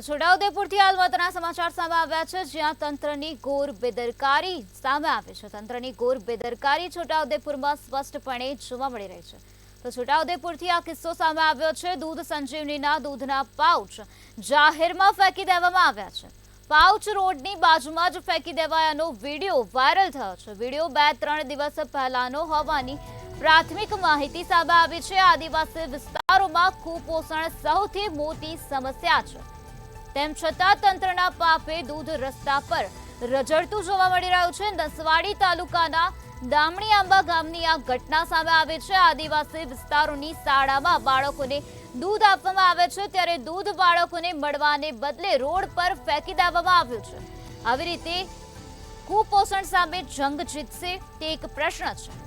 તો છોટાઉદેપુરથી હાલ મહત્વના સમાચાર સામે આવ્યા છે, જ્યાં તંત્રની ઘોર બેદરકારી સામે આવી છે. તંત્રની ઘોર બેદરકારી છોટાઉદેપુરમાં સ્પષ્ટપણે જોવા મળી રહી છે. તો છોટાઉદેપુરથી આ કિસ્સો સામે આવ્યો છે. દૂધ સંજીવનીના દૂધના પાઉચ જાહેરમાં ફેંકી દેવામાં આવ્યા છે. પાઉચ રોડની બાજુમાં જ ફેંકી દેવાયાનો વિડીયો વાયરલ થયો છે. વિડીયો 2-3 દિવસ પહેલાનો હોવાની પ્રાથમિક માહિતી સામે આવી છે. આદિવાસી વિસ્તારોમાં કુપોષણ સૌથી મોટી સમસ્યા છે. તેમ છતાં તંત્રના પાપે દૂધ રસ્તા પર રઝળતું જોવા મળી રહ્યું છે. નસવાડી તાલુકાના દામણી આંબા ગામની આ ઘટના સામે આવી છે. આદિવાસી વિસ્તારોની શાળામાં બાળકોને દૂધ આપવામાં આવે છે, ત્યારે દૂધ બાળકોને મળવાને બદલે રોડ પર ફેંકી દેવામાં આવ્યું છે. આવી રીતે કુપોષણ સામે જંગ જીતશે તે એક પ્રશ્ન છે.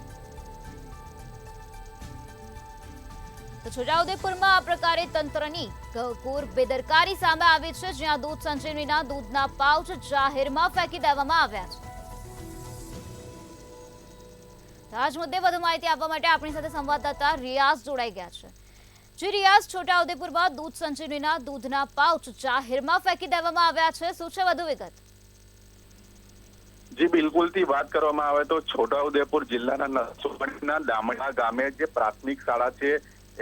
તો છોટાઉદેપુરમાં આ પ્રકારે તંત્રની ઘોર બેદરકારી સામે આવી છે, જ્યાં દૂધ સંજીવનીના દૂધના પાઉચ જાહેરમાં ફેંકી દેવામાં આવ્યા છે. આ જ મુદ્દે વધુ માહિતી આપવા માટે આપણી સાથે સંવાદદાતા રિયાઝ જોડાઈ ગયા છે. જી રિયાઝ, છોટાઉદેપુરમાં દૂધ સંજીવનીના દૂધના પાઉચ જાહેરમાં ફેંકી દેવામાં આવ્યા છે, શું છે વધુ વિગત? જી બિલકુલ થી વાત કરવામાં આવે તો છોટાઉદેપુર જિલ્લાના નસવાડીના દામણા ગામે જે પ્રાથમિક શાળા છે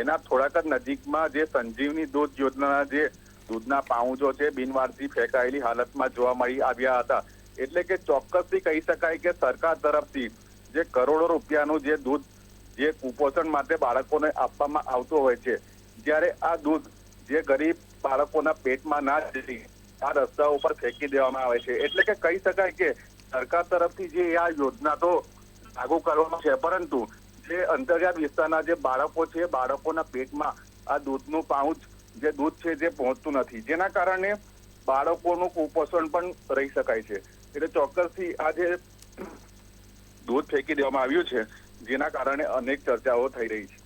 એના થોડાક જ નજીકમાં જે સંજીવની દૂધ યોજનાના જે દૂધના પાઉચો છે બિનવારસી ફેંકાયેલી હાલતમાં જોવા મળી આવ્યા હતા. એટલે કે ચોક્કસથી કહી શકાય કે સરકાર તરફથી જે કરોડો રૂપિયાનું જે દૂધ જે કુપોષણ માટે બાળકોને આપવામાં આવતું હોય છે, જ્યારે આ દૂધ જે ગરીબ બાળકોના પેટમાં ના જઈ આ રસ્તાઓ પર ફેંકી દેવામાં આવે છે. એટલે કે કહી શકાય કે સરકાર તરફથી જે આ યોજના તો લાગુ કરવામાં છે, પરંતુ જે અંતરિયાળ વિસ્તારના જે બાળકો છે, બાળકોના પેટમાં આ દૂધનું પાઉચ જે દૂધ છે જે પહોંચતું નથી, જેના કારણે બાળકોનું કુપોષણ પણ રહી શકાય છે. એટલે ચોક્કસથી આ જે દૂધ ફેંકી દેવામાં આવ્યું છે, જેના કારણે અનેક ચર્ચાઓ થઈ રહી છે.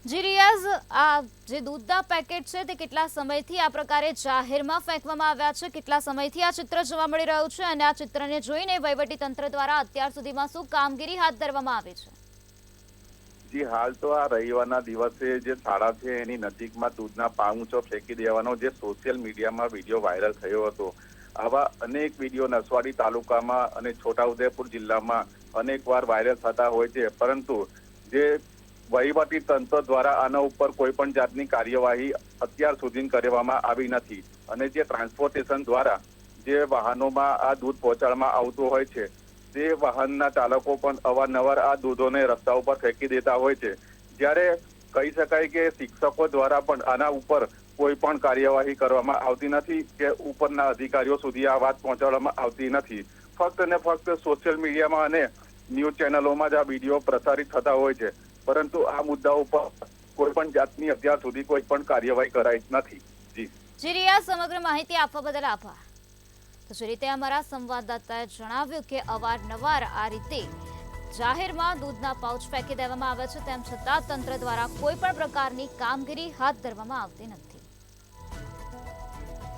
જી રિયાઝ, આ જે દૂધના પેકેટ છે તે કેટલા સમયથી આ પ્રકારે જાહેરમાં ફેંકવામાં આવ્યા છે? કેટલા સમયથી આ ચિત્ર જોવા મળી રહ્યું છે અને આ ચિત્રને જોઈને વહીવટી તંત્ર દ્વારા અત્યાર સુધીમાં શું કામગીરી હાથ ધરવામાં આવી છે? જી હાલ તો આ રવિવારના દિવસે જે શાળા છે એની નજીકમાં દૂધના પાઉચો ફેંકી દેવાનો જે સોશિયલ મીડિયામાં વિડીયો વાયરલ થયો હતો. આવા અનેક વિડીયો નસવાડી તાલુકામાં અને છોટાઉદેપુર જિલ્લામાં અનેકવાર વાયરલ થતા હોય છે, પરંતુ જે વહીવટી તંત્ર દ્વારા આના ઉપર કોઈ પણ જાતની કાર્યવાહી અત્યાર સુધી કરવામાં આવી નથી. અને જે ટ્રાન્સપોર્ટેશન દ્વારા જે વાહનોમાં આ દૂધ પહોંચાડવામાં આવતું હોય છે, તે વાહનના ચાલકો પણ અવારનવાર આ દૂધોને રસ્તા ઉપર ફેંકી દેતા હોય છે. જ્યારે કહી શકાય કે શિક્ષકો દ્વારા પણ આના ઉપર કોઈ પણ કાર્યવાહી કરવામાં આવતી નથી કે ઉપરના અધિકારીઓ સુધી આ વાત પહોંચાડવામાં આવતી નથી. ફક્ત ને ફક્ત સોશિયલ મીડિયામાં અને ન્યૂઝ ચેનલોમાં જ આ વિડીયો પ્રસારિત થતા હોય છે, પરંતુ આ મુદ્દા ઉપર કોઈ પણ જાતની અત્યાર સુધી કોઈ પણ કાર્યવાહી કરાઈ નથી. જી રિયાઝ, સમગ્ર માહિતી આપવા બદલ આભાર. તો જે રીતે અમારા સંવાદદાતાએ જણાવ્યું કે અવારનવાર આ રીતે જાહેરમાં દૂધના પાઉચ ફેંકી દેવામાં આવે છે, તેમ છતાં તંત્ર દ્વારા કોઈ પણ પ્રકારની કામગીરી હાથ ધરવામાં આવતી નથી.